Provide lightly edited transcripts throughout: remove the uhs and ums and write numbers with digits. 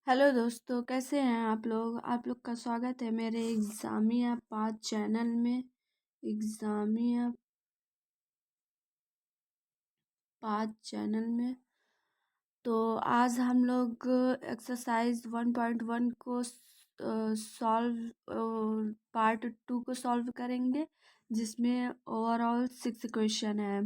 Hello दोस्तों, कैसे हैं आप लोग का स्वागत है मेरे एग्जामिया पाथ चैनल में। एग्जामिया पाथ चैनल में तो आज हम लोग एक्सरसाइज 1.1 को सॉल्व पार्ट 2 को सॉल्व करेंगे, जिसमें ओवरऑल 6 क्वेश्चन है।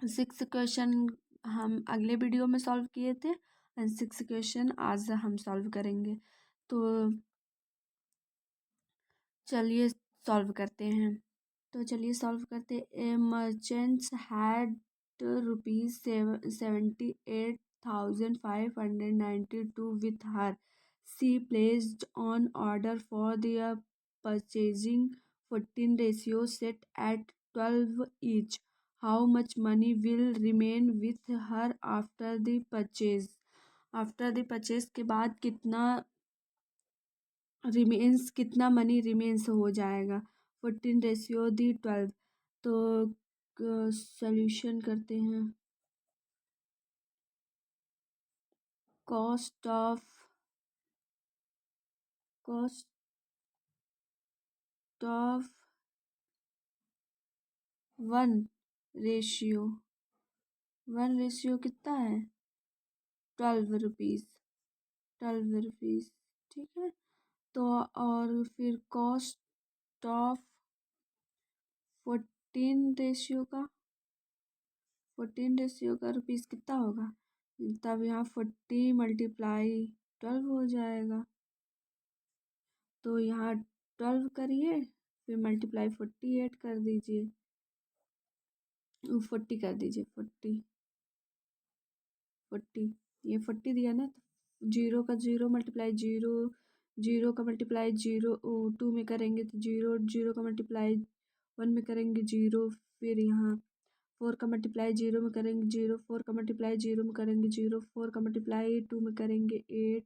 6 क्वेश्चन हम अगले वीडियो में सॉल्व किए थे एंड 6 क्वेश्चन आज हम सॉल्व करेंगे। तो चलिए सॉल्व करते हैं। तो चलिए सॉल्व करते। A merchants had rupees 78,592 with her. She placed on order for their purchasing 14 ratios set at 12 each. How much money will remain with her after the purchase? After the purchase के बाद कितना money remains हो जाएगा। 14 ratio दी 12। तो solution करते हैं। Cost of 1 ratio कितना है? 12 रुपीज़। 12 रुपीज़, ठीक है। तो और फिर कॉस्ट ऑफ 14 रेशियो का रुपीज़ कितना होगा? तब यहाँ 40 मल्टीप्लाई 12 हो जाएगा। तो यहाँ 12 करिए, फिर मल्टीप्लाई 48 कर दीजिए, 40 कर दीजिए। 40 ये 40 दिया ना, तो जीरो का जीरो मल्टीप्लाई जीरो, जीरो का मल्टीप्लाई जीरो 2 में करेंगे तो जीरो, जीरो का मल्टीप्लाई 1 में करेंगे जीरो, फिर यहाँ 4 का मल्टीप्लाई जीरो में करेंगे जीरो, 4 का मल्टीप्लाई जीरो में करेंगे जीरो, 4 का मल्टीप्लाई 2 में करेंगे 8,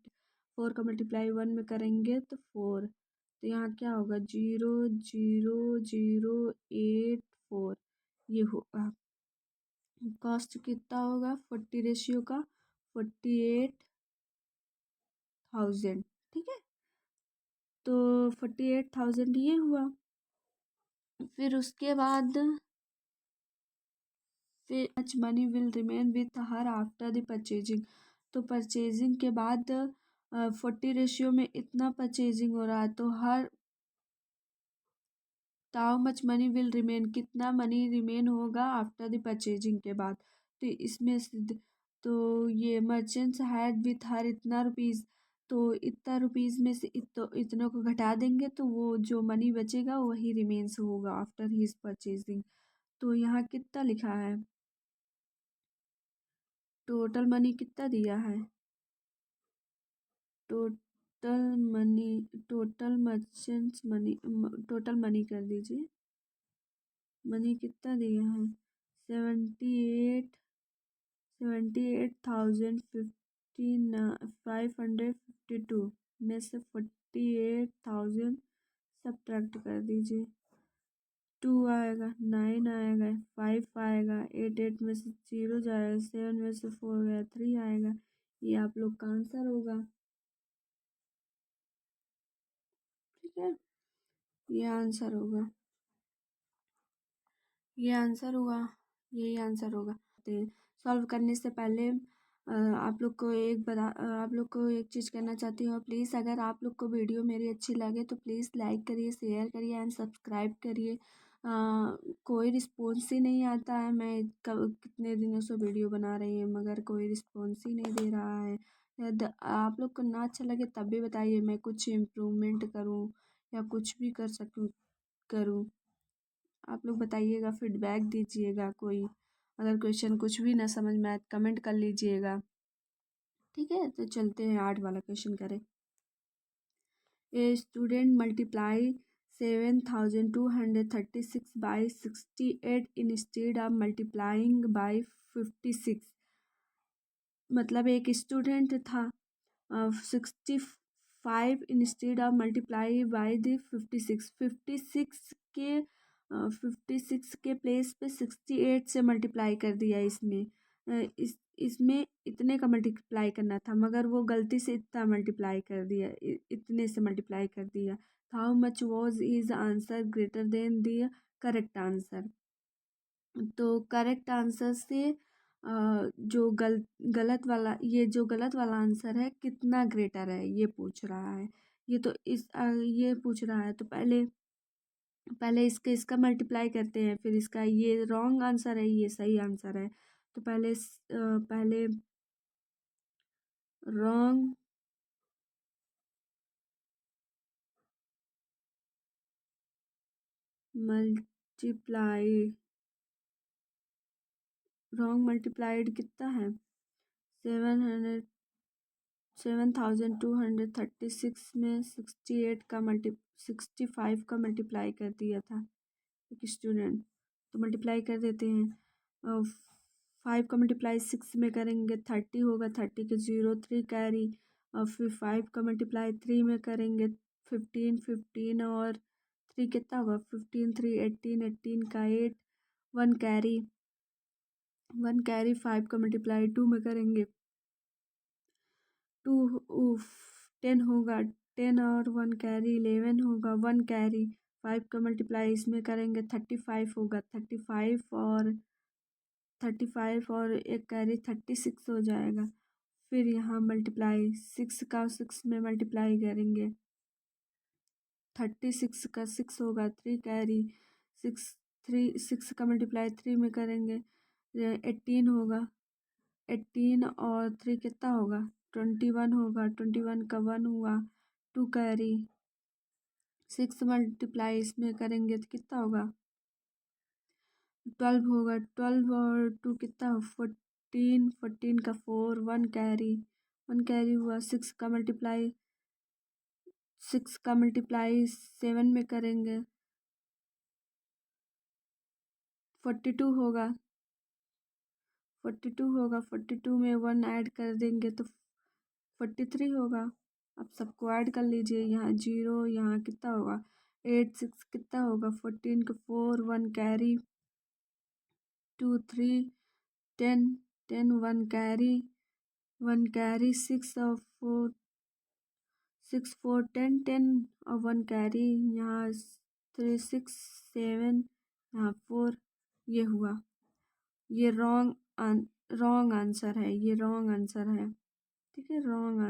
4 का मल्टीप्लाई 1 में करेंगे तो 4। तो यहाँ क्या होगा? 0, 0, 0, 8, 4 ये होगा। कॉस्ट कितना होगा 40 रेशियो का? 48,000, ठीक है। तो 48,000 ये हुआ। फिर उसके बाद फिर much money will remain with her after the purchasing. तो परचेजिंग के बाद 40 रेशियो में इतना परचेजिंग हो रहा है, तो how much money will remain, कितना मनी रिमेन होगा आफ्टर द परचेजिंग के बाद। तो इसमें तो ये मर्चेंट्स हैड विथ हर इतना रुपीज़, तो इतना रुपीज़ में से इतनों को घटा देंगे तो वो जो मनी बचेगा वही रिमेन्स होगा आफ्टर हिज परचेजिंग। तो यहाँ कितना लिखा है? टोटल मनी कितना दिया है? Total money, total merchants money, total money कर दीजिए। मनी कितना दिया है? 78,552 में से 48,000 सब्ट्रैक्ट कर दीजिए। 2 आएगा, 9 आएगा, 5 आएगा, 8 में से 0 जाएगा, 7 में से 4 गया, 3 आएगा। ये आप लोग का आंसर होगा, ठीक है। ये आंसर होगा, ये आंसर होगा, यही आंसर होगा। सॉल्व करने से पहले आप लोग को एक चीज़ कहना चाहती हूँ। प्लीज़ अगर आप लोग को वीडियो मेरी अच्छी लगे तो प्लीज़ लाइक करिए, शेयर करिए एंड सब्सक्राइब करिए। कोई रिस्पॉन्स ही नहीं आता है। मैं कितने दिनों से वीडियो बना रही हूँ मगर कोई रिस्पॉन्स ही नहीं दे रहा है। यदि आप लोग को ना अच्छा लगे तब भी बताइए, मैं कुछ इम्प्रूवमेंट करूँ या कुछ भी करूँ। आप लोग बताइएगा, फीडबैक दीजिएगा। कोई अगर क्वेश्चन कुछ भी ना समझ में आए कमेंट कर लीजिएगा, ठीक है। तो चलते हैं 8 वाला क्वेश्चन करें। A student multiply 7,236 by 68 instead of multiplying by 56। मतलब एक स्टूडेंट था 65 instead of multiply by the 56। 56 के प्लेस पे 68 से मल्टीप्लाई कर दिया इसमें। इसमें इतने का मल्टीप्लाई करना था, मगर वो गलती से इतना मल्टीप्लाई कर दिया, इतने से मल्टीप्लाई कर दिया। How much was is answer greater than the correct answer. तो करेक्ट आंसर से जो गलत वाला, ये जो गलत वाला आंसर है कितना ग्रेटर है ये पूछ रहा है। ये तो ये पूछ रहा है, तो पहले पहले इसका मल्टीप्लाई करते हैं, फिर इसका, ये रॉन्ग आंसर है, ये सही आंसर है। तो पहले रॉन्ग मल्टीप्लाई रॉन्ग मल्टीप्लाइड कितना है, 7,236 में 65 का मल्टीप्लाई कर दिया था एक स्टूडेंट। तो मल्टीप्लाई कर देते हैं। 5 का मल्टीप्लाई 6 में करेंगे 30 होगा, 30 के 0 3 कैरी। और फिर 5 का मल्टीप्लाई 3 में करेंगे 15, 15 और 3 कितना होगा, 15 3 18, 18 का 8 1 कैरी। 1 कैरी 5 का मल्टीप्लाई 2 में करेंगे 2 10 होगा, 10 और 1 कैरी 11 होगा, 1 कैरी। 5 का मल्टीप्लाई इसमें करेंगे 35 होगा, 35 और एक कैरी 36 हो जाएगा। फिर यहाँ मल्टीप्लाई 6 का 6 में मल्टीप्लाई करेंगे 36 का 6 होगा, 3 कैरी 6 का मल्टीप्लाई 3 में करेंगे 18 होगा, 18 और 3 कितना होगा, 21 होगा, 21 का 1 हुआ, 2 कैरी। 6 मल्टीप्लाई इसमें करेंगे तो कितना होगा, 12 होगा, 12 और 2 कितना हो, 14, 14 का 4 1 कैरी। 1 कैरी हुआ। 6 का मल्टीप्लाई 7 में करेंगे 42 होगा, 42 में 1 ऐड कर देंगे तो 43 होगा। अब सबको ऐड कर लीजिए, यहाँ 0, यहाँ कितना होगा 8 6 कितना होगा, 14 का 4 1 कैरी 2 3 10 10 1 कैरी 6 और 4 6 4 10 10 और 1 कैरी, यहाँ 3 6 7 यहाँ 4। ये हुआ, ये रॉन्ग आंसर है, ये रॉन्ग आंसर है, ठीक है, रॉन्ग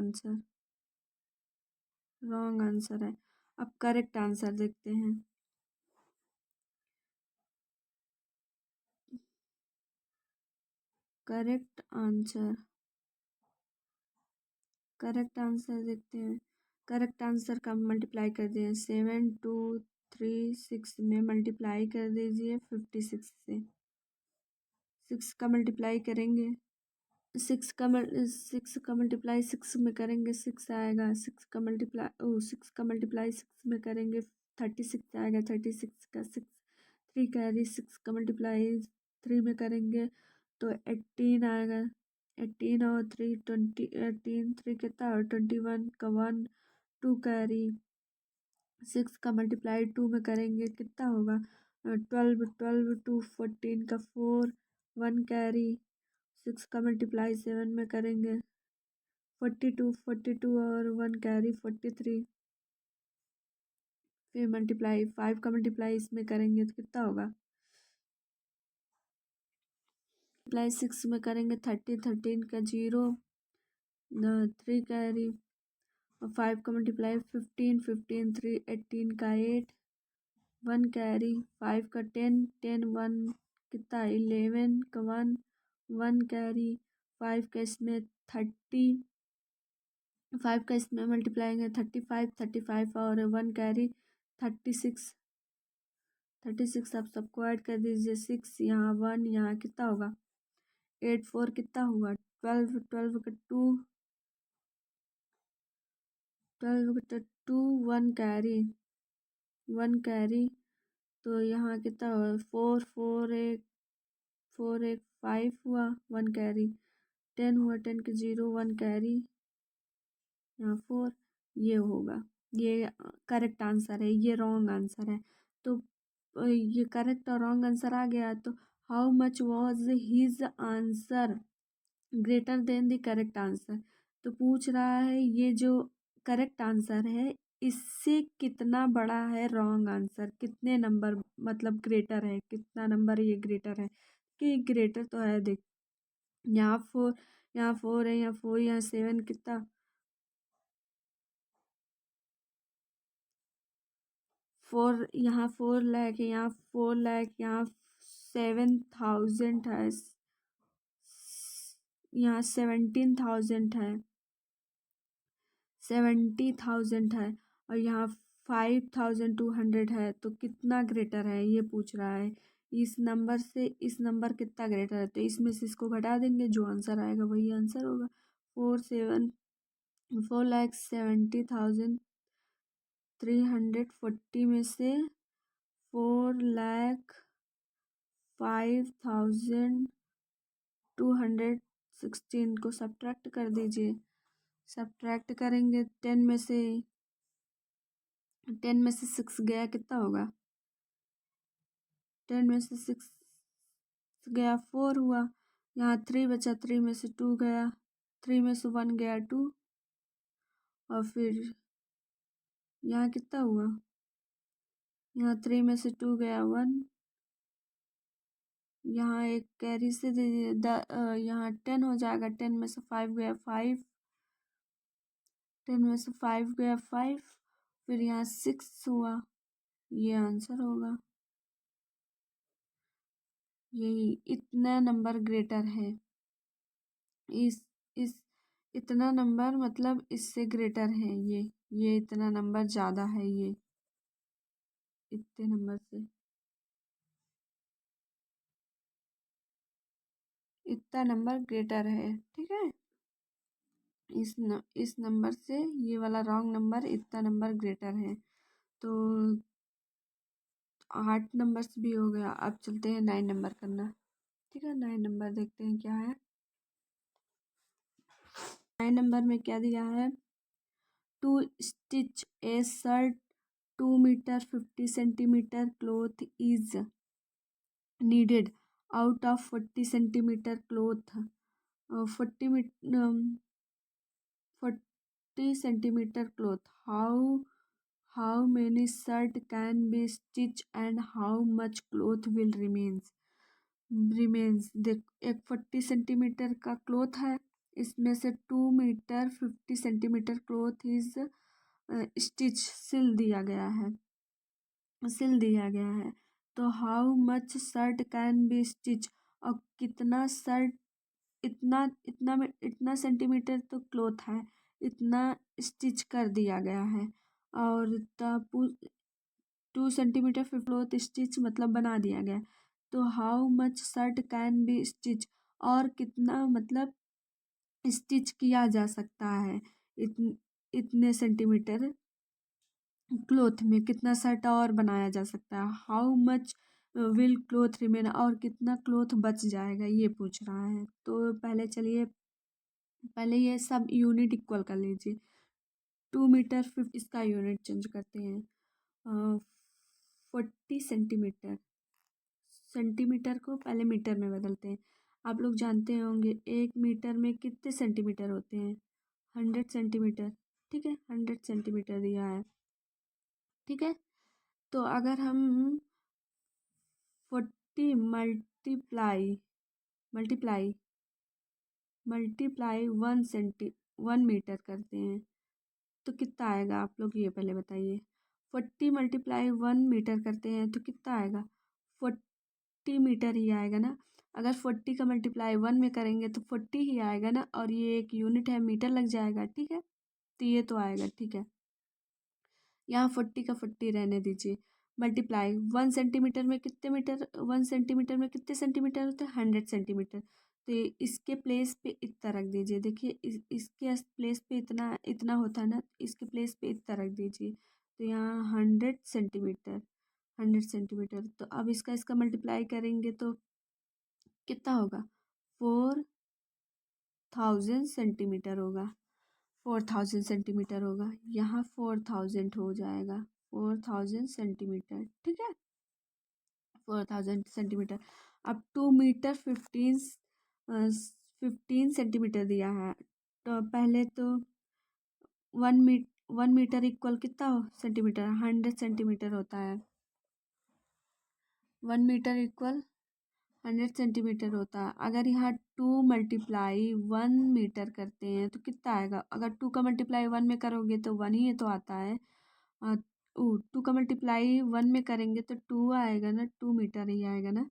आंसर है। अब करेक्ट आंसर देखते हैं। करेक्ट आंसर देखते हैं। करेक्ट आंसर का मल्टीप्लाई कर दिए 7 2 3 6 में मल्टीप्लाई कर दीजिए 56 से। 6 का मल्टीप्लाई करेंगे, 6 का मल्टीप्लाई 6 में करेंगे 6 आएगा। 6 का मल्टीप्लाई 6 में करेंगे 36 आएगा। 36 का 6 3 कैरी। 6 का मल्टीप्लाई 3 में करेंगे तो 18 आएगा। 18 और 3 20, 18 3 कितना है 21 का 1 2 कैरी। 6 का मल्टीप्लाई 2 में करेंगे कितना होगा 12 2 14 का 4 1 कैरी। 6 का मल्टीप्लाई 7 में करेंगे 42 और 1 कैरी 43। फिर मल्टीप्लाई 5 का मल्टीप्लाई इसमें करेंगे तो कितना होगा, मल्टीप्लाई 6 में करेंगे 13 का 0 3 कैरी। और 5 का मल्टीप्लाई 15 3 18 का 8 1 कैरी। 5 का 10 1 कितना 11 का 1 कैरी। 5 का इसमें 30, 5 का इसमें मल्टीप्लाई है 35 और 1 कैरी 36। आप सबको ऐड कर दीजिए 6 यहाँ 1 यहाँ कितना होगा 8 4 कितना हुआ 12 का 2 1 कैरी 1 कैरी। तो यहाँ कितना हुआ 4 1 5 हुआ 1 कैरी। 10 हुआ 10 के 0 1 कैरी यहाँ 4। ये होगा, ये करेक्ट आंसर है, ये रॉन्ग आंसर है। तो ये करेक्ट और रॉन्ग आंसर आ गया। तो how much was his answer greater than the correct answer. तो पूछ रहा है ये जो करेक्ट आंसर है इससे कितना बड़ा है रॉन्ग आंसर, कितने नंबर मतलब ग्रेटर है, कितना नंबर ये ग्रेटर है। कि ग्रेटर तो है, देख यहाँ 4, यहाँ 4 है, यहाँ 4, यहाँ 7, कितना 4, यहाँ 4 लाख है, यहाँ 4 लाख, यहाँ 7,000 है, यहाँ 17,000 है, 70,000 है, और यहाँ 5,200 है। तो कितना ग्रेटर है ये पूछ रहा है। इस नंबर से इस नंबर कितना ग्रेटर है, तो इसमें से इसको घटा देंगे, जो आंसर आएगा वही आंसर होगा। 4,70,340 में से 4,05,216 को सब्ट्रैक्ट कर दीजिए। सब्ट्रैक्ट करेंगे 10 में से 6 गया, कितना होगा? 10 में से 6 गया 4 हुआ। यहाँ 3 बचा, 3 में से 2 गया, 3 में से 1 गया 2, और फिर यहाँ कितना हुआ? यहाँ 3 में से 2 गया 1, यहाँ एक कैरी से यहाँ 10 हो जाएगा। 10 में से 5 गया 5, 10 में से 5 गया 5, फिर यहाँ 6 हुआ, ये आंसर होगा। यही इतना नंबर ग्रेटर है। इस इतना नंबर मतलब इससे ग्रेटर है ये इतना नंबर ज़्यादा है, ये इतने नंबर से इतना नंबर ग्रेटर है। ठीक है, इस नंबर से ये वाला रॉन्ग नंबर इतना नंबर ग्रेटर है। तो 8 नंबर्स भी हो गया। अब चलते हैं 9 नंबर करना। ठीक है, 9 नंबर देखते हैं क्या है। 9 नंबर में क्या दिया है? To stitch a shirt 2 metre 50 centimetre cloth is needed out of 40 centimetre cloth. 40 centimetre cloth, how many shirt can be stitch and how much cloth will remains. देख, एक 40 सेंटीमीटर का क्लॉथ है, इसमें से 2 metre 50 centimetre cloth is stitch सिल दिया गया है। तो how much shirt can be stitch, और कितना शर्ट, इतना सेंटीमीटर तो क्लॉथ है, इतना स्टिच कर दिया गया है। और 2 सेंटीमीटर फिर क्लॉथ स्टिच मतलब बना दिया गया। तो how much shirt can be stitch, और कितना मतलब स्टिच किया जा सकता है इतने सेंटीमीटर क्लॉथ में, कितना शर्ट और बनाया जा सकता है। How much will cloth remain, और कितना क्लॉथ बच जाएगा ये पूछ रहा है। तो पहले ये सब यूनिट इक्वल कर लीजिए। 2 मीटर 50, इसका यूनिट चेंज करते हैं। 40 सेंटीमीटर, सेंटीमीटर को पहले मीटर में बदलते हैं। आप लोग जानते होंगे 1 मीटर में कितने सेंटीमीटर होते हैं? 100 सेंटीमीटर। ठीक है, 100 सेंटीमीटर दिया है। ठीक है, तो अगर हम 40 मल्टीप्लाई मल्टीप्लाई 1 मीटर करते हैं तो कितना आएगा? आप लोग ये पहले बताइए। 40 मल्टीप्लाई 1 मीटर करते हैं तो कितना आएगा? 40 मीटर ही आएगा ना। अगर 40 का मल्टीप्लाई 1 में करेंगे तो 40 ही आएगा ना, और ये एक यूनिट है, मीटर लग जाएगा। ठीक है, तो ये तो आएगा। ठीक है, यहाँ 40 का 40 रहने दीजिए। मल्टीप्लाई 1 सेंटीमीटर में कितने सेंटीमीटर होते हैं? 100 सेंटीमीटर। तो इसके प्लेस पे इतना रख दीजिए। देखिए इसके प्लेस पे इतना इतना होता है ना, इसके प्लेस पे इतना रख दीजिए। तो यहाँ 100 सेंटीमीटर, 100 सेंटीमीटर। तो अब इसका इसका मल्टीप्लाई करेंगे तो कितना होगा? 4,000 सेंटीमीटर होगा। 4,000 सेंटीमीटर होगा, यहाँ 4,000 हो जाएगा। 4,000 सेंटीमीटर। ठीक है, 4,000 सेंटीमीटर। अब 2 मीटर 15 15 सेंटीमीटर दिया है। तो पहले तो 1 मीटर इक्वल कितना सेंटीमीटर, 100 सेंटीमीटर होता है। 1 मीटर इक्वल 100 सेंटीमीटर होता है। अगर यहाँ 2 × 1 मीटर करते हैं तो कितना आएगा? अगर 2 का मल्टीप्लाई 1 में करोगे तो 1 ही तो आता है। 2 का मल्टीप्लाई 1 में करेंगे तो 2 आएगा ना, 2 मीटर ही आएगा ना।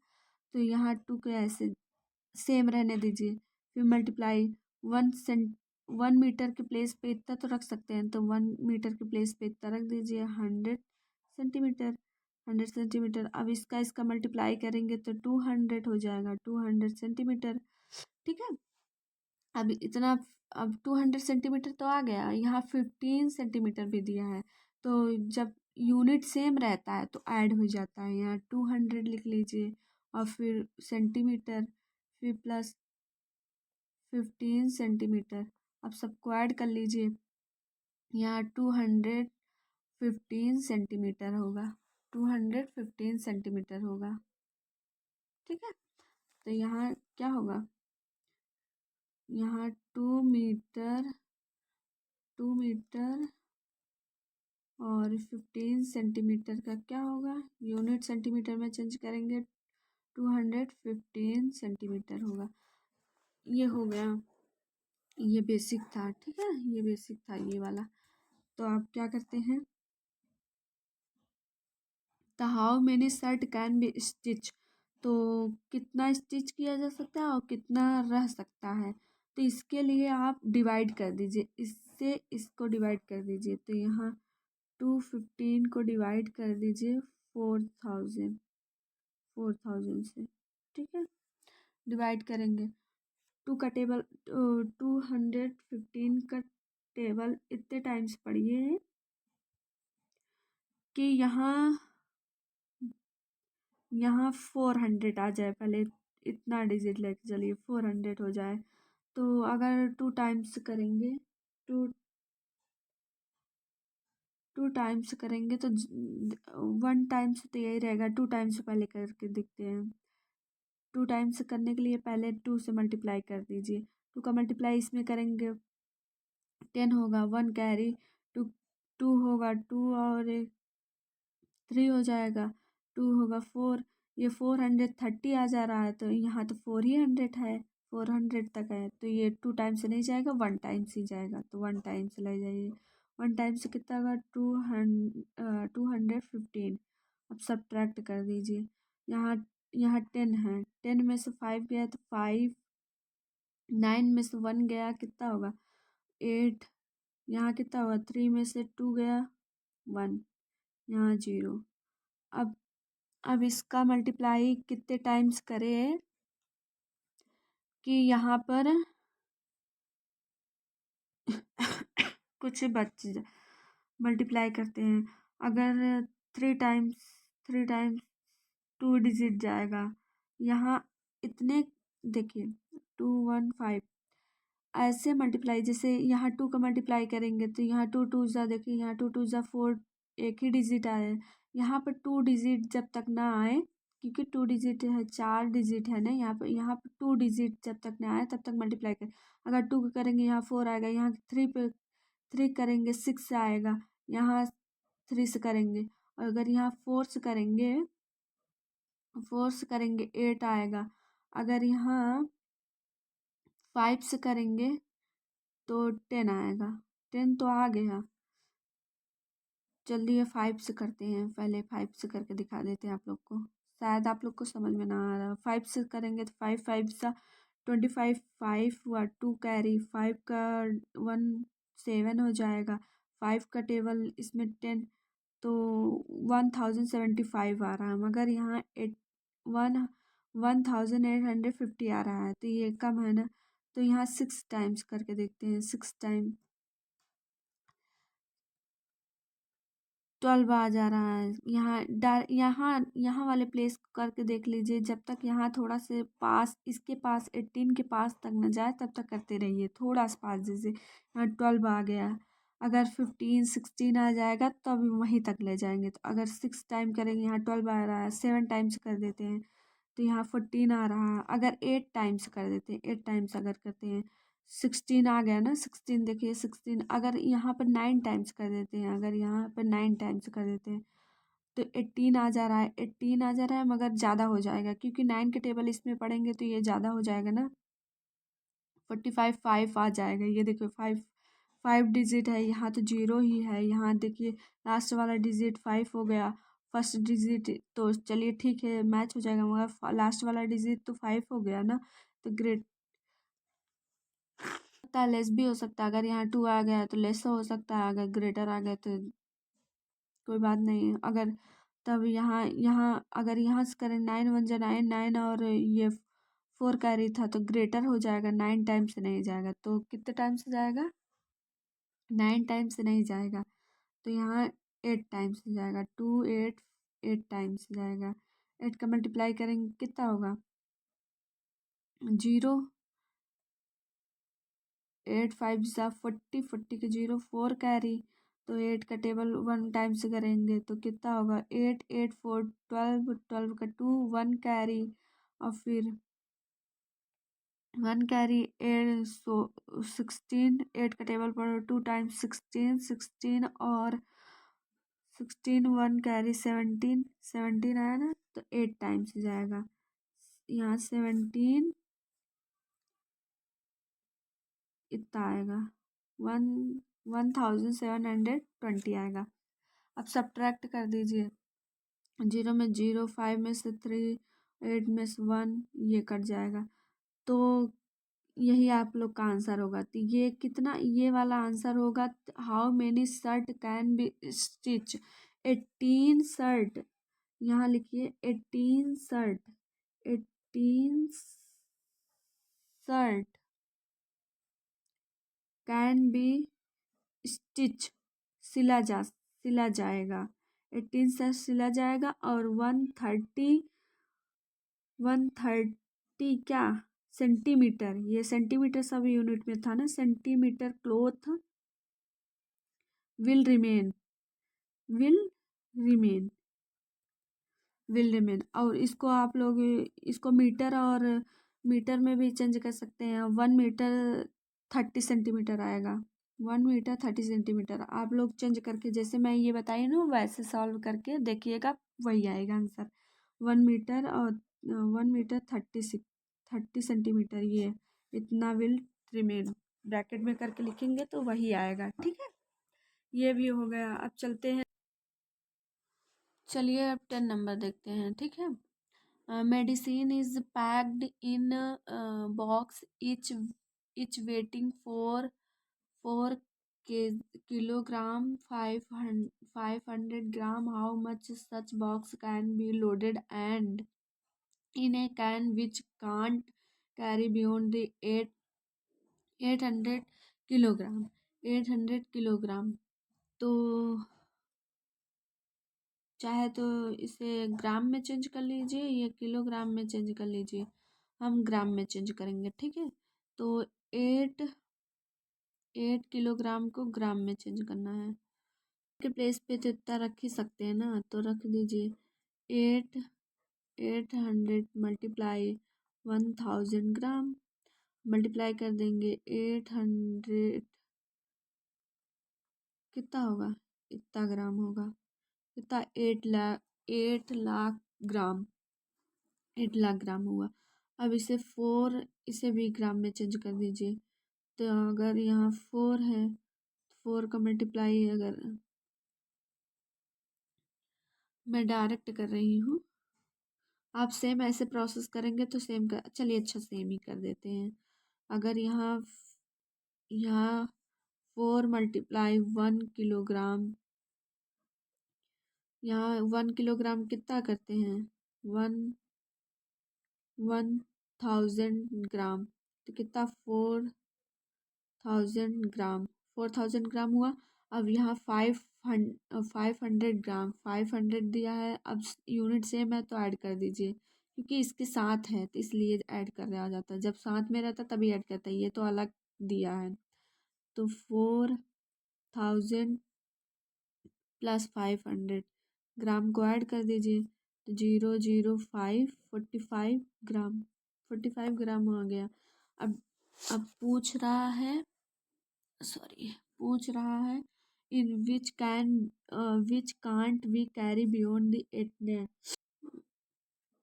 तो यहाँ 2 को ऐसे सेम रहने दीजिए। फिर मल्टीप्लाई 1 मीटर के प्लेस पे इतना तो रख सकते हैं, तो 1 मीटर के प्लेस पे इतना रख दीजिए। 100 सेंटीमीटर, 100 सेंटीमीटर। अब इसका मल्टीप्लाई करेंगे तो 200 हो जाएगा, 200 सेंटीमीटर। ठीक है। अब इतना, अब 200 सेंटीमीटर तो आ गया। यहाँ 15 सेंटीमीटर भी दिया है, तो जब यूनिट सेम रहता है तो ऐड हो जाता है। यहाँ 200 लिख लीजिए और फिर सेंटीमीटर, फिर प्लस 15 सेंटीमीटर। अब सबको ऐड कर लीजिए। यहाँ 215 सेंटीमीटर होगा, 215 सेंटीमीटर होगा। ठीक है। तो यहाँ क्या होगा? यहाँ 2 मीटर और 15 सेंटीमीटर का क्या होगा? यूनिट सेंटीमीटर में चेंज करेंगे, 215 सेंटीमीटर होगा। ये हो गया, ये बेसिक था। ठीक है, ये बेसिक था ये वाला। तो आप क्या करते हैं? The how many shirt can be stitch, तो कितना स्टिच किया जा सकता है और कितना रह सकता है। तो इसके लिए आप डिवाइड कर दीजिए, इससे इसको डिवाइड कर दीजिए। तो यहाँ 215 को डिवाइड कर दीजिए 4000 से। ठीक है, डिवाइड करेंगे। 215 का टेबल इतने टाइम्स पढ़िए कि यहाँ 400 आ जाए। पहले इतना डिजिट लेके चलिए, 400 हो जाए। तो अगर 2 टाइम्स करेंगे, टू 2 टाइम्स करेंगे तो 1 टाइम्स तो यही रहेगा। 2 टाइम्स पहले करके देखते हैं। 2 टाइम्स करने के लिए पहले 2 से मल्टीप्लाई कर दीजिए। 2 का मल्टीप्लाई इसमें करेंगे 10 होगा, 1 कैरी, 2 2 होगा, 2 और 3 हो जाएगा, 2 होगा 4। ये 430 आ जा रहा है, तो यहाँ तो 400 है, 400 तक है। तो ये 2 टाइम्स से नहीं जाएगा, 1 टाइम्स ही जाएगा। तो 1 टाइम्स ले जाइए। 1 टाइम्स से कितना होगा? 215। अब सब्ट्रैक्ट कर दीजिए। यहाँ यहाँ 10 है, 10 में से 5 गया तो 5, 9 में से 1 गया, कितना होगा? 8। यहाँ कितना होगा? 3 में से 2 गया, 1, यहाँ 0। अब इसका मल्टीप्लाई कितने टाइम्स करें कि यहाँ पर कुछ बच मल्टीप्लाई करते हैं। अगर 3 टाइम्स 2 डिजिट जाएगा। यहाँ इतने देखिए 215 ऐसे मल्टीप्लाई, जैसे यहाँ 2 का मल्टीप्लाई करेंगे तो यहाँ 2 2 जा, देखिए यहाँ 2 2 जा 4, एक ही डिजिट आए। यहाँ पर 2 डिजिट जब तक ना आए, क्योंकि 2 डिजिट है, 4 डिजिट है ना यहाँ पर 2 डिजिट जब तक ना आए तब तक मल्टीप्लाई करें। अगर 2 को करेंगे यहाँ 4 आएगा, यहाँ 3 पे 3 करेंगे 6 आएगा, यहाँ 3 से करेंगे। और अगर यहाँ 4 से करेंगे 8 आएगा। अगर यहाँ 5 से करेंगे तो 10 आएगा, 10 तो आ गया। चलिए 5 से करते हैं, पहले 5 से करके दिखा देते हैं आप लोग को, शायद आप लोग को समझ में ना आ रहा। 5 से करेंगे तो 5 5 सा 25, 5 हुआ, 2 कैरी, 5 का 1 7 हो जाएगा, 5 का टेबल इसमें 10, तो 1075 आ रहा है। मगर यहाँ 1850 आ रहा है, तो ये कम है ना। तो यहाँ 6 टाइम्स करके देखते हैं। 6 टाइम 12 आ जा रहा है। यहाँ वाले प्लेस करके देख लीजिए। जब तक यहाँ थोड़ा से पास, इसके पास 18 के पास तक न जाए तब तक करते रहिए। थोड़ा सा पास, जैसे यहाँ 12 आ गया, अगर 15 16 आ जाएगा तो अभी वहीं तक ले जाएंगे। तो अगर 6 टाइम करेंगे, यहाँ 12 आ रहा है, 7 टाइम्स कर देते हैं। तो यहाँ 14 आ रहा है। अगर 8 टाइम्स कर देते हैं, 8 टाइम्स अगर करते हैं 16 आ गया ना। 16 देखिए 16 अगर यहाँ पर 9 टाइम्स कर देते हैं, अगर यहाँ पर 9 टाइम्स कर देते हैं तो 18 आ जा रहा है। 18 आ जा रहा है मगर ज़्यादा हो जाएगा क्योंकि 9 के टेबल इसमें पढ़ेंगे तो ये ज़्यादा हो जाएगा ना। 45 5 आ जाएगा। ये देखिए 5 5 डिजिट है, यहाँ तो 0 ही है। यहाँ देखिए लास्ट वाला डिजिट 5 हो गया। फर्स्ट डिजिट तो चलिए ठीक है मैच हो जाएगा, मगर लास्ट वाला डिजिट तो 5 हो गया ना। तो ग्रेट सकता है, लेस भी हो सकता है। अगर यहाँ 2 आ गया तो लेस हो सकता है, अगर ग्रेटर आ गया तो कोई बात नहीं है। अगर तब यहाँ यहाँ अगर यहाँ से करें 9 1 जा 9 9 और ये 4 कैरी था तो ग्रेटर हो जाएगा। 9 टाइम से नहीं जाएगा तो कितने टाइम से जाएगा? 9 टाइम से नहीं जाएगा तो यहाँ 8 टाइम्स से जाएगा। 2 8 8 टाइम्स से जाएगा। 8 का मल्टीप्लाई करेंगे कितना होगा? 0 8 5 जा 40 40 के 0 4 कैरी। तो 8 का टेबल 1 टाइम से करेंगे तो कितना होगा? 8 8 4 12 12 का 2 1 कैरी और फिर 1 कैरी 8 सो 16 8 का टेबल पर 2 टाइम्स 16 16 और 16 1 कैरी 17 17 आया ना तो 8 टाइम्स जाएगा। यहाँ 17 इतना आएगा 1720 आएगा। अब सब्ट्रैक्ट कर दीजिए। 0 में 0 5 में से 3 8 में से 1 ये कट जाएगा। तो यही आप लोग का आंसर होगा। तो ये कितना ये वाला आंसर होगा। How many shirt can be stitch? 18 shirt. यहाँ लिखिए 18 shirt. 18 shirt can be stitch सिला जाएगा। 18 शर्ट सिला जाएगा और 130 क्या सेंटीमीटर, ये सेंटीमीटर सब यूनिट में था ना। Centimetre cloth will remain will remain will remain. और इसको आप लोग इसको मीटर और मीटर में भी चेंज कर सकते हैं। 1 मीटर 30 सेंटीमीटर आएगा। 1 मीटर 30 सेंटीमीटर आप लोग चेंज करके जैसे मैं ये बताई ना वैसे सॉल्व करके देखिएगा, वही आएगा आंसर। 1 मीटर और 1 मीटर 30 सेंटीमीटर ये इतना विल रिमेन ब्रैकेट में करके लिखेंगे तो वही आएगा। ठीक है, ये भी हो गया। अब चलते हैं, चलिए अब 10 नंबर देखते हैं। ठीक है, medicine is packed in a box, each weighing for 4 kilogram 500 gram. How much such box can be loaded and in a can which can't carry beyond the 800 kilogram 800 kilogram? तो चाहे तो इसे ग्राम में चेंज कर लीजिए या किलोग्राम में change कर लीजिए। हम ग्राम में चेंज करेंगे। ठीक है, तो 8 किलोग्राम को ग्राम में चेंज करना है। के प्लेस पे तो इतना रख ही सकते हैं ना, तो रख दीजिए 800 मल्टीप्लाई 1000 ग्राम। मल्टीप्लाई कर देंगे 800 कितना होगा? इतना ग्राम होगा। कितना? 8 लाख ग्राम। 8 लाख ग्राम हुआ। अब इसे 4 इसे भी ग्राम में चेंज कर दीजिए। तो अगर यहाँ 4 है, 4 का मल्टीप्लाई अगर मैं डायरेक्ट कर रही हूँ, आप सेम ऐसे प्रोसेस करेंगे तो सेम कर, चलिए अच्छा सेम ही कर देते हैं। अगर यहाँ 4 मल्टीप्लाई 1 किलोग्राम, यहाँ 1 किलोग्राम कितना करते हैं? 1000 ग्राम। तो कितना? 4000 ग्राम। 4000 ग्राम हुआ। अब यहाँ 500 ग्राम 500 दिया है। अब यूनिट सेम है तो ऐड कर दीजिए, क्योंकि इसके साथ है तो इसलिए ऐड कर रहा जाता है। जब साथ में रहता तभी ऐड करता है, ये तो अलग दिया है। तो 4000 प्लस 500 ग्राम को ऐड कर दीजिए। तो 005 45 ग्राम, 45 ग्राम आ गया। अब पूछ रहा है in which can't we carry beyond the 8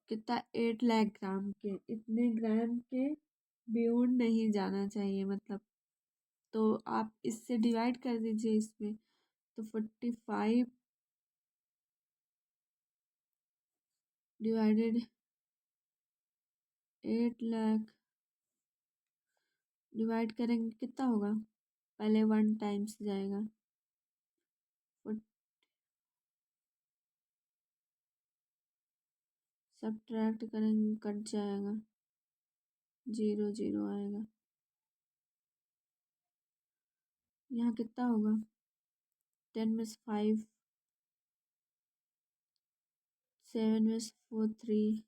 कितना 8 लाख ग्राम के, इतने ग्राम के बियॉन्ड नहीं जाना चाहिए मतलब। तो आप इससे डिवाइड कर दीजिए इसमें। तो 45 डिवाइडेड 8 लाख डिवाइड करेंगे कितना होगा, पहले 1 टाइम्स जाएगा, सब्ट्रैक्ट करेंगे कट जाएगा, 0 0 आएगा। यहाँ कितना होगा, 10 में से 5, 7 में से 4 3,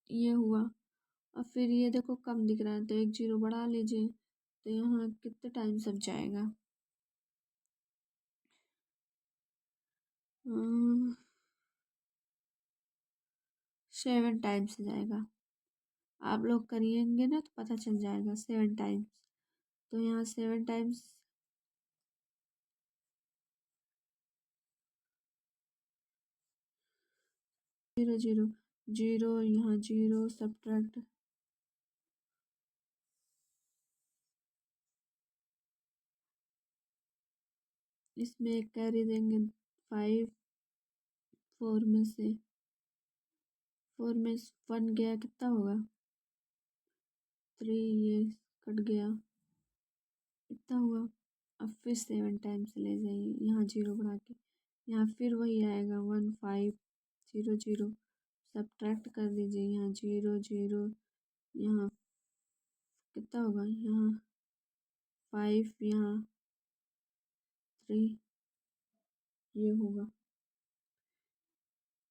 ये हुआ। और फिर ये देखो कम दिख रहा है तो 1 0 बढ़ा लीजिए। तो यहाँ कितने टाइम सब जाएगा, 7 टाइम्स जाएगा। आप लोग करिएंगे ना तो पता चल जाएगा 7 टाइम्स। तो यहाँ 7 टाइम्स 0 0 0, यहाँ 0 सब्ट्रैक्ट, इसमें एक कैरी देंगे 5, 4 में से 1 गया, कितना होगा 3, ये कट गया, कितना हुआ। अब फिर 7 टाइम्स ले जाइए, यहाँ 0 बढ़ा के, यहाँ फिर वही आएगा 1 5 0 0, सब्ट्रैक्ट कर दीजिए, यहाँ 0 0, यहाँ कितना होगा, यहाँ 5, यहाँ 3, ये होगा।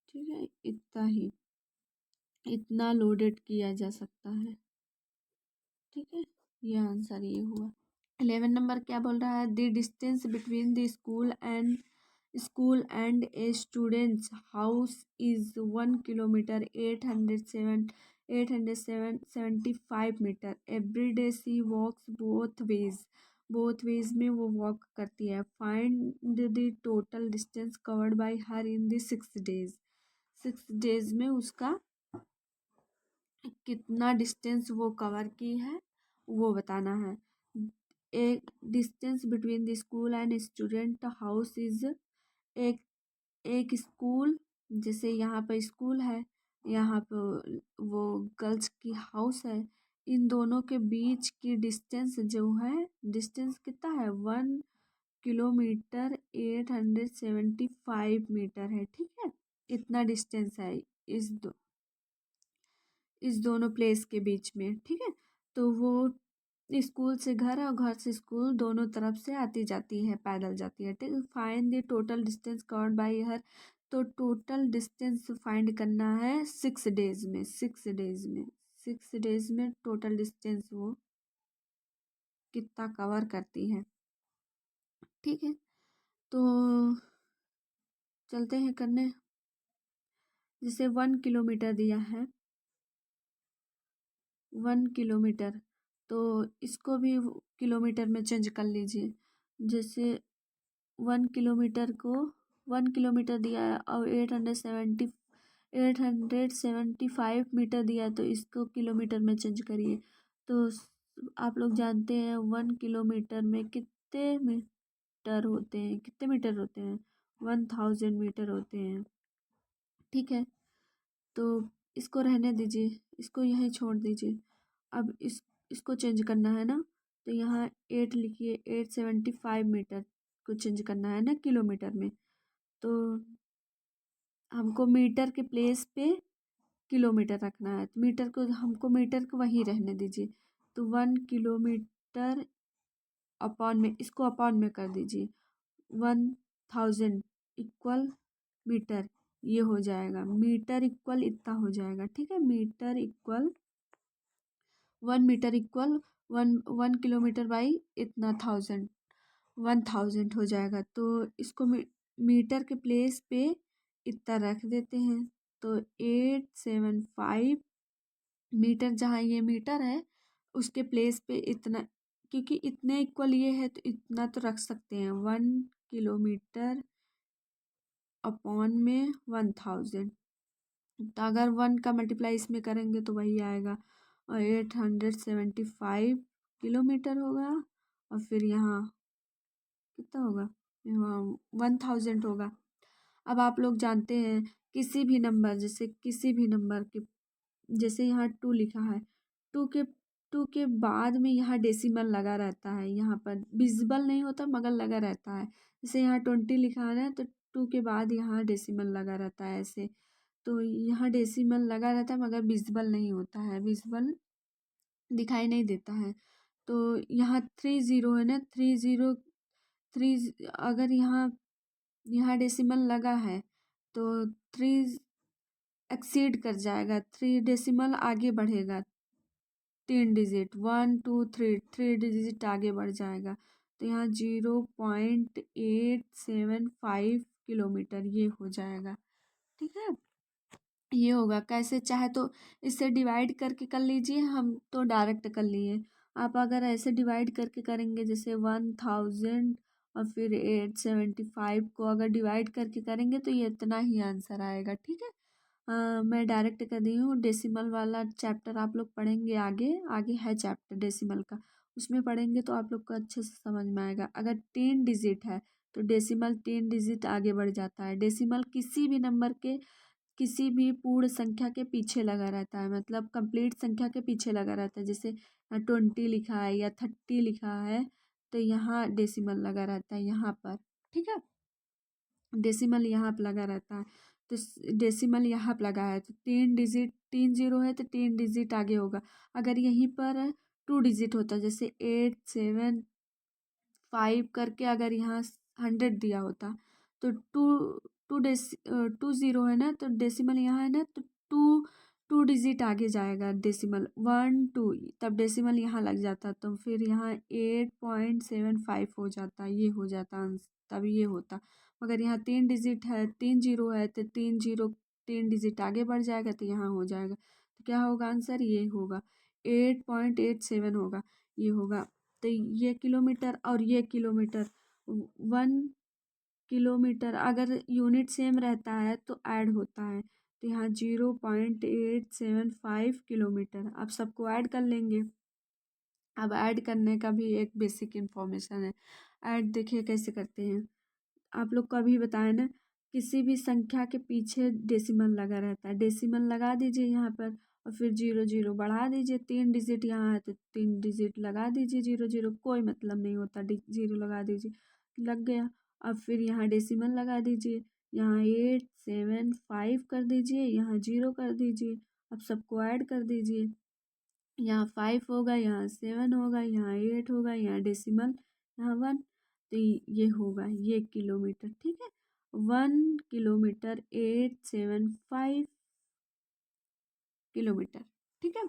ठीक है, इतना ही, इतना लोडेड किया जा सकता है। ठीक है, ये आंसर ये हुआ। 11 नंबर क्या बोल रहा है, the distance between the school and a students house is 1 kilometre 875 metre. Every day she walks both ways में वो वॉक करती है। Find the total distance covered by her in the 6 days. 6 days में उसका कितना डिस्टेंस वो cover की है वो बताना है। एक distance between the school and student house is, एक एक स्कूल, जैसे यहाँ पर स्कूल है, यहाँ पर वो गर्ल्स की हाउस है, इन दोनों के बीच की डिस्टेंस जो है, डिस्टेंस कितना है 1 किलोमीटर 875 मीटर है। ठीक है, इतना डिस्टेंस है इस दोनों प्लेस के बीच में। ठीक है, तो वो स्कूल से घर और घर से स्कूल दोनों तरफ से आती जाती है, पैदल जाती है। ठीक है, find the total distance covered by हर। तो टोटल डिस्टेंस फाइंड करना है 6 डेज में। 6 डेज में टोटल डिस्टेंस वो कितना कवर करती है। ठीक है, तो चलते हैं करने। जैसे 1 किलोमीटर दिया है, 1 किलोमीटर, तो इसको भी किलोमीटर में चेंज कर लीजिए। जैसे 1 किलोमीटर दिया है और 875 मीटर दिया है, तो इसको किलोमीटर में चेंज करिए। तो आप लोग जानते हैं 1 किलोमीटर में कितने मीटर होते हैं, 1000 मीटर होते हैं। ठीक है, तो इसको रहने दीजिए, इसको यहीं छोड़ दीजिए। अब इसको चेंज करना है ना, तो यहाँ 8 लिखिए, 875 मीटर को चेंज करना है ना किलोमीटर में। तो हमको मीटर के प्लेस पे किलोमीटर रखना है, तो मीटर को वहीं रहने दीजिए। तो 1 किलोमीटर अपॉन में, इसको अपॉन में कर दीजिए, 1000 इक्वल मीटर, ये हो जाएगा मीटर इक्वल इतना हो जाएगा। ठीक है, one metre equal 1 kilometre by इतना 1000 हो जाएगा। तो इसको मीटर के प्लेस पे इतना रख देते हैं। तो 875 मीटर, जहाँ ये मीटर है उसके प्लेस पे इतना, क्योंकि इतने इक्वल ये है तो इतना तो रख सकते हैं। 1 किलोमीटर अपॉन में 1000, तो अगर 1 का मल्टीप्लाई इसमें करेंगे तो वही आएगा। और 875 किलोमीटर होगा। और फिर यहाँ कितना होगा, यहाँ 1000 होगा। अब आप लोग जानते हैं किसी भी नंबर, जैसे किसी भी नंबर के, जैसे यहाँ 2 लिखा है, 2 के बाद में यहाँ डेसिमल लगा रहता है, यहाँ पर विजिबल नहीं होता मगर लगा रहता है। जैसे यहाँ 20 लिखा है ना, तो 2 के बाद यहाँ डेसिमल लगा रहता है ऐसे। तो यहाँ डेसिमल लगा रहता है मगर विजिबल नहीं होता है, विजिबल दिखाई नहीं देता है। तो यहाँ 30 है ना, 3 अगर यहाँ डेसिमल लगा है तो 3 एक्सीड कर जाएगा, 3 डेसिमल आगे बढ़ेगा, 3 डिजिट, 1 2 3 डिजिट आगे बढ़ जाएगा। तो यहाँ 0.875 किलोमीटर ये हो जाएगा। ठीक है, ये होगा। कैसे चाहे तो इससे डिवाइड करके कर लीजिए, हम तो डायरेक्ट कर लिए। आप अगर ऐसे डिवाइड करके करेंगे, जैसे 1000 और फिर 875 को अगर डिवाइड करके करेंगे तो ये इतना ही आंसर आएगा। ठीक है, मैं डायरेक्ट कर दी हूँ। डेसिमल वाला चैप्टर आप लोग पढ़ेंगे आगे, आगे है चैप्टर डेसिमल का, उसमें पढ़ेंगे तो आप लोग को अच्छे से समझ में आएगा। अगर 10 डिजिट है तो डेसिमल 10 डिजिट आगे बढ़ जाता है। डेसिमल किसी भी नंबर के, किसी भी पूर्ण संख्या के पीछे लगा रहता है, मतलब कंप्लीट संख्या के पीछे लगा रहता है। जैसे 20 लिखा है या 30 लिखा है तो यहाँ डेसिमल लगा रहता है यहाँ पर। ठीक है, डेसिमल यहाँ पे लगा रहता है। तो डेसिमल यहाँ पे लगा है तो 3 डिजिट, 30 है तो 3 डिजिट आगे होगा। अगर यहीं पर 2 डिजिट होता, जैसे 875 करके अगर यहाँ 100 दिया होता तो 2 है ना, तो डेसिमल यहाँ है ना, तो 2 डिजिट आगे जाएगा डेसिमल, 1 2, तब डेसिमल यहाँ लग जाता तो फिर यहाँ 8.75 हो जाता, ये हो जाता आंसर, तब ये होता। मगर यहाँ 3 डिजिट है, 30 है तो 3 डिजिट आगे बढ़ जाएगा तो यहाँ हो जाएगा। तो क्या होगा आंसर, ये होगा 8.87 होगा, ये होगा। तो ये किलोमीटर और ये किलोमीटर, 1 किलोमीटर अगर यूनिट सेम रहता है तो ऐड होता है। तो यहाँ 0.875 किलोमीटर, आप सबको ऐड कर लेंगे। अब ऐड करने का भी एक बेसिक इन्फॉर्मेशन है। ऐड देखिए कैसे करते हैं, आप लोग को अभी बताया ना, किसी भी संख्या के पीछे डेसिमल लगा रहता है, डेसिमल लगा दीजिए यहाँ पर और फिर 0 0 बढ़ा दीजिए। 3 डिजिट यहाँ है तो 3 डिजिट लगा दीजिए, 0 0 कोई मतलब नहीं होता, 0 लगा दीजिए, लग गया। अब फिर यहाँ डेसिमल लगा दीजिए, यहाँ 875 कर दीजिए, यहाँ 0 कर दीजिए। अब सबको ऐड कर दीजिए, यहाँ 5 होगा, यहाँ 7 होगा, यहाँ 8 होगा, यहाँ डेसिमल, यहाँ 1, तो ये होगा ये किलोमीटर। ठीक है, 1 किलोमीटर 875 किलोमीटर। ठीक है,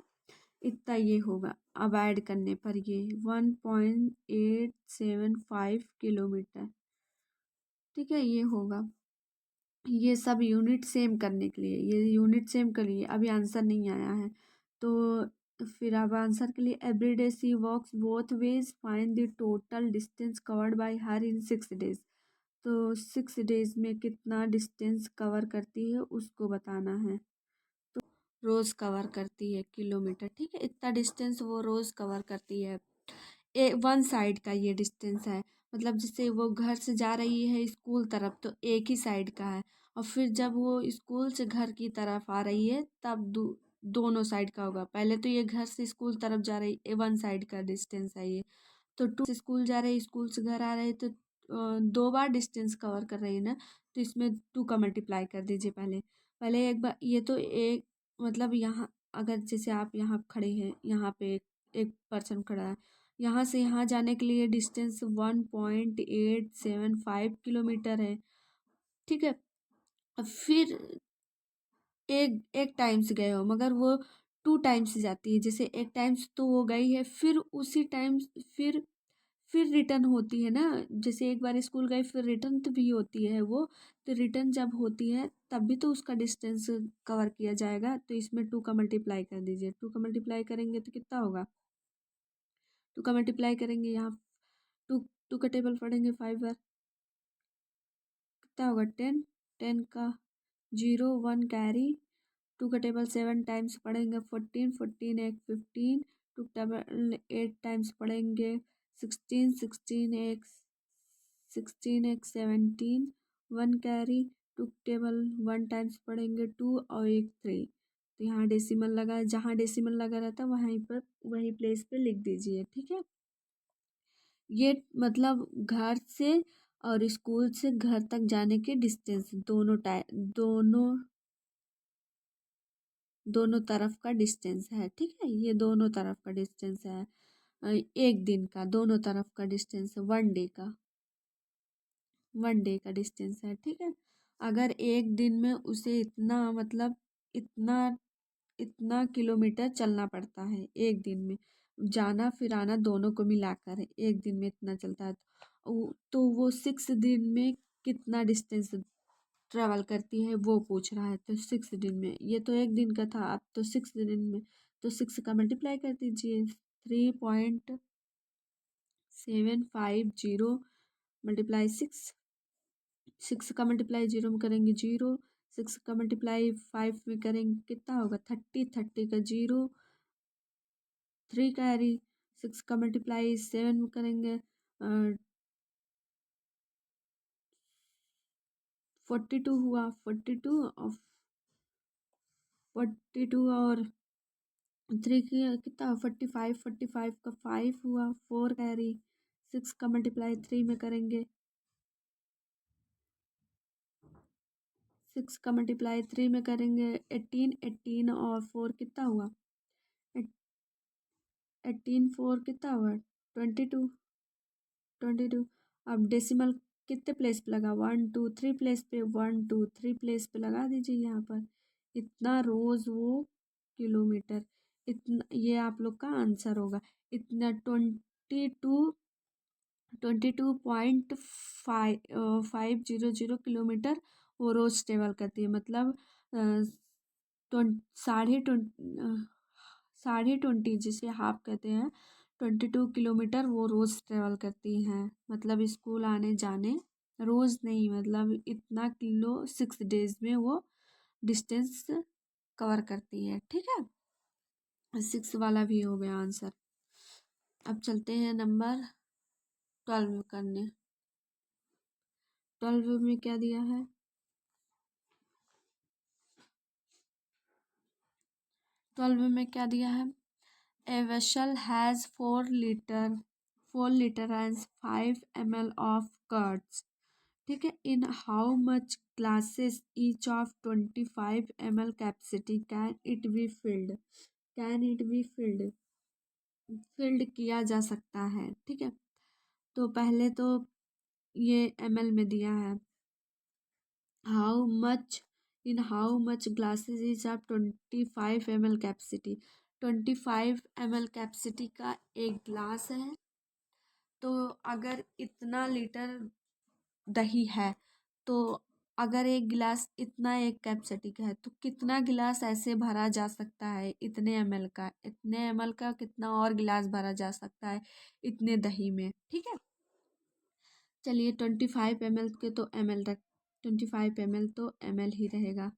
इतना ये होगा। अब ऐड करने पर ये 1.875 किलोमीटर। ठीक है, ये होगा। ये सब यूनिट सेम करने के लिए, ये यूनिट सेम के लिए अभी आंसर नहीं आया है। तो फिर अब आंसर के लिए, everyday she walks both ways, find the total distance covered by her in 6 days. तो 6 डेज में कितना डिस्टेंस कवर करती है उसको बताना है। तो रोज़ कवर करती है किलोमीटर। ठीक है, इतना डिस्टेंस वो रोज़ कवर करती है। 1 साइड का ये डिस्टेंस है, मतलब जैसे वो घर से जा रही है स्कूल तरफ तो एक ही साइड का है, और फिर जब वो स्कूल से घर की तरफ आ रही है तब दोनों साइड का होगा। पहले तो ये घर से स्कूल तरफ जा रही है, 1 साइड का डिस्टेंस है ये। तो 2 से स्कूल जा रही है, स्कूल से घर आ रहे हैं तो 2 बार डिस्टेंस कवर कर रही है ना, तो इसमें 2 का मल्टीप्लाई कर दीजिए। पहले पहले एक बार, ये तो एक, मतलब यहाँ अगर जैसे आप यहाँ खड़े हैं, यहाँ पे एक पर्सन खड़ा है, यहाँ से यहाँ जाने के लिए डिस्टेंस 1.875 किलोमीटर है। ठीक है, अब फिर एक एक टाइम से गए हो मगर वो 2 टाइम्स से जाती है, जैसे एक टाइम्स तो वो गई है, फिर उसी टाइम, फिर फिर रिटर्न होती है ना, जैसे एक बार स्कूल गए फिर रिटर्न तो भी होती है वो, तो रिटर्न जब होती है तब भी तो उसका डिस्टेंस कवर किया जाएगा। तो इसमें 2 का मल्टीप्लाई कर दीजिए, 2 का मल्टीप्लाई करेंगे तो कितना होगा, 2 का मल्टीप्लाई करेंगे यहाँ, टू टू का टेबल पढ़ेंगे 5 बार, कितना होगा 10, 10 का 0 1 कैरी, 2 का टेबल 7 टाइम्स पढ़ेंगे 14, 14 एक 15, 2 टेबल 8 टाइम्स पढ़ेंगे 16, 16 एक 17, 1 कैरी, 2 टेबल 1 टाइम्स पढ़ेंगे 2 और एक 3। तो यहाँ डेसिमल लगा है, जहाँ डेसिमल लगा रहता है वहीं पर वहीं प्लेस पे लिख दीजिए, ठीक है। ये मतलब घर से और स्कूल से घर तक जाने के डिस्टेंस, दोनों दोनों तरफ का डिस्टेंस है, ठीक है। ये दोनों तरफ का डिस्टेंस है, एक दिन का दोनों तरफ का डिस्टेंस है, 1 डे का, 1 डे का डिस्टेंस है, ठीक है। अगर एक दिन में उसे इतना मतलब इतना इतना किलोमीटर चलना पड़ता है एक दिन में, जाना फिर आना दोनों को मिलाकर है, एक दिन में इतना चलता है, तो वो 6 दिन में कितना डिस्टेंस ट्रेवल करती है वो पूछ रहा है। तो 6 दिन में, ये तो एक दिन का था, अब तो 6 दिन में, तो 6 का मल्टीप्लाई कर दीजिए, 3.750 मल्टीप्लाई 6, 6 का मल्टीप्लाई 0 में करेंगे 0, 6 का मल्टीप्लाई 5 में करेंगे कितना होगा 30, 30 का 0, 3 कैरी, 6 का मल्टीप्लाई 7 में करेंगे 42 हुआ, 42 और 3 की कितना 45, 45 का 5 हुआ, 4 कैरी, 6 का मल्टीप्लाई 3 में करेंगे, 6 का मल्टीप्लाई 3 में करेंगे 18, 18 और 4 कितना हुआ, 18 4 कितना हुआ 22, 22। अब डेसिमल कितने प्लेस पे लगा, 1 2 3 प्लेस पे, 1 2 3 प्लेस पे लगा दीजिए यहाँ पर, इतना रोज वो किलोमीटर, इतना, ये आप लोग का आंसर होगा, इतना 22.500 वो रोज ट्रेवल करती है, मतलब साढ़े साढ़े 20 जिसे हाफ कहते हैं, 22 किलोमीटर वो रोज ट्रेवल करती हैं, मतलब स्कूल आने जाने, रोज नहीं मतलब इतना किलो 6 डेज में वो डिस्टेंस कवर करती है, ठीक है। 6 वाला भी हो गया आंसर। अब चलते हैं नंबर 12 करने। 12 में क्या दिया है, 12 में क्या दिया है, a vessel has 4 litre and 5 ml of curds, ठीक है, in how much glasses each of 25 ml capacity can it be filled, can it be filled किया जा सकता है, ठीक है। तो पहले तो ये ml में दिया है, how much, in how much glasses is of 25 ml capacity, 25 ml capacity का एक ग्लास है, तो अगर इतना लीटर दही है, तो अगर एक गिलास इतना एक कैपेसिटी का है तो कितना गिलास ऐसे भरा जा सकता है, इतने ml का, इतने ml का कितना और गिलास भरा जा सकता है इतने दही में, ठीक है। चलिए 25 ml के तो ml रख, 25 ml तो ml ही रहेगा,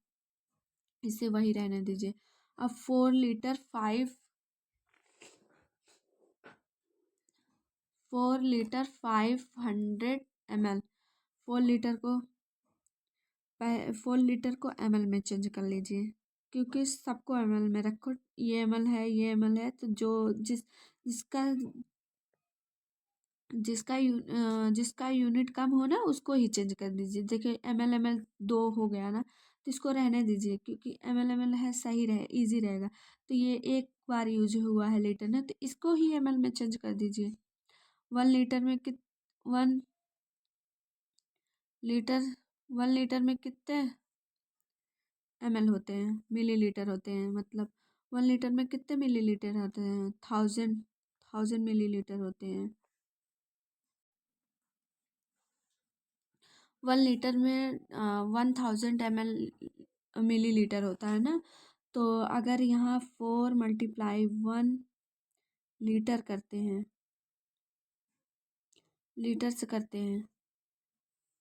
इसे वही रहने दीजिए। अब 4 लीटर 500 ml, 4 लीटर को ml में चेंज कर लीजिए, क्योंकि सबको ml में रखो, ये ml है ये ml है, तो जो जिसका जिसका यूनिट कम हो ना उसको ही चेंज कर दीजिए। देखिए ml 2 हो गया ना, तो इसको रहने दीजिए, क्योंकि ml है, सही रहे, इजी रहेगा। तो ये एक बार यूज हुआ है लीटर ना, तो इसको ही ml में चेंज कर दीजिए। 1 लीटर 1 लीटर में कितने ml होते हैं, मिलीलीटर होते हैं, मतलब 1 लीटर में कितने मिलीलीटर होते हैं, 1000 मिलीलीटर होते हैं। 1 लीटर में 1000 ml मिलीलीटर होता है ना। तो अगर यहाँ 4 × 1 लीटर करते हैं, लीटर से करते हैं,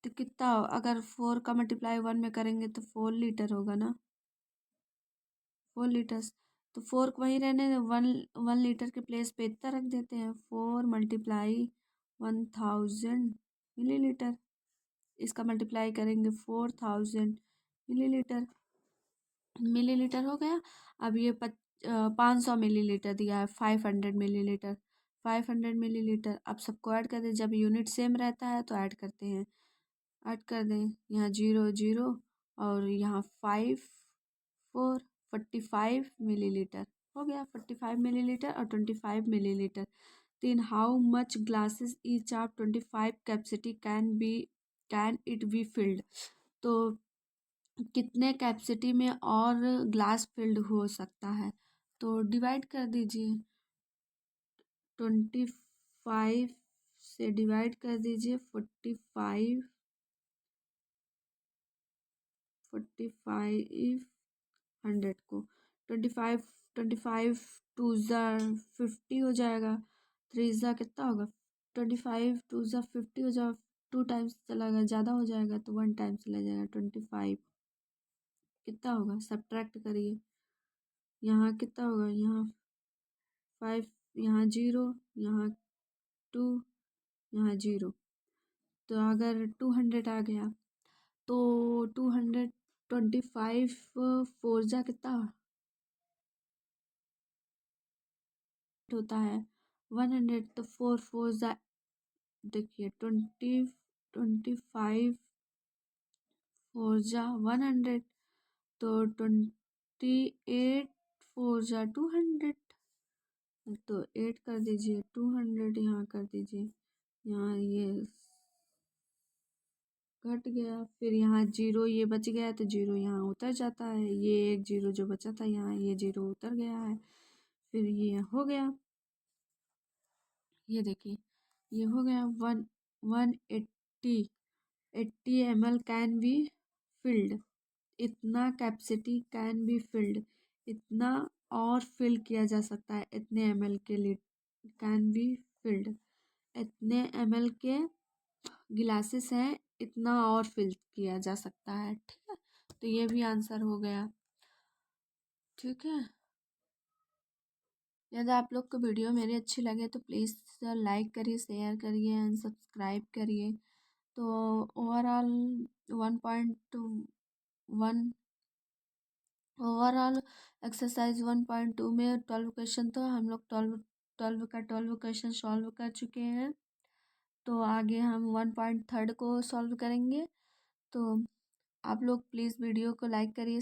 तो कितना अगर 4 का मल्टीप्लाई 1 में करेंगे तो 4 लीटर होगा ना, 4 लीटर। तो 4 को वहीं रहने दे, 1 लीटर के प्लेस पे इतना रख देते हैं, 4 × 1000 मिलीलीटर। इसका मल्टीप्लाई करेंगे 4000 मिलीलीटर हो गया। अब ये 500 मिलीलीटर दिया है, 500 मिलीलीटर, 500 मिलीलीटर। अब सबको ऐड कर दें, जब यूनिट सेम रहता है तो ऐड करते हैं, ऐड कर दें। यहाँ 0 0 और यहाँ 5 4, 45 मिलीलीटर हो गया। 45 मिलीलीटर और 25 millilitre. then how much glasses each of 25 capacity can it be filled? तो कितने कैपेसिटी में और ग्लास फिल्ड हो सकता है, तो डिवाइड कर दीजिए। 25 से डिवाइड कर दीजिए 45 100 को। 25 2 ज़ा 50 हो जाएगा, 3 ज़ा कितना होगा, 25 2 ज़ा 50 हो जाएगा। 2 टाइम्स चला गया, ज़्यादा हो जाएगा तो 1 टाइम चला जाएगा। 25 कितना होगा, सब्ट्रैक्ट करिए। यहाँ कितना होगा, यहाँ 5, यहाँ 0, यहाँ 2, यहाँ 0। तो अगर 200 आ गया तो 200 25 4 जा कितना होता है, 100। तो 4 4 जा देखिए 25 4 जा 100, तो 28 4 जा 200। तो 8 कर दीजिए, 200 यहाँ कर दीजिए, यहाँ ये घट गया। फिर यहाँ 0 ये बच गया तो 0 यहाँ उतर जाता है, ये एक 0 जो बचा था यहाँ, ये 0 उतर गया है। फिर ये हो गया, ये देखिए ये हो गया 180 ml कैन बी फिल्ड। इतना कैपेसिटी कैन बी फिल्ड, इतना और फिल किया जा सकता है, इतने ml के लिए कैन बी फिल्ड। इतने ml के गिलासेस हैं, इतना और फिल किया जा सकता है। ठीक है, तो ये भी आंसर हो गया। ठीक है, यदि आप लोग को वीडियो मेरी अच्छी लगे तो प्लीज़ लाइक करिए, शेयर करिए एंड सब्सक्राइब करिए। तो ओवरऑल 1.1 ओवरऑल एक्सरसाइज 1.2 में 12 क्वेश्चन, तो हम लोग 12 क्वेश्चन सॉल्व कर चुके हैं। तो आगे हम 1.3 को सॉल्व करेंगे। तो आप लोग प्लीज़ वीडियो को लाइक करिए।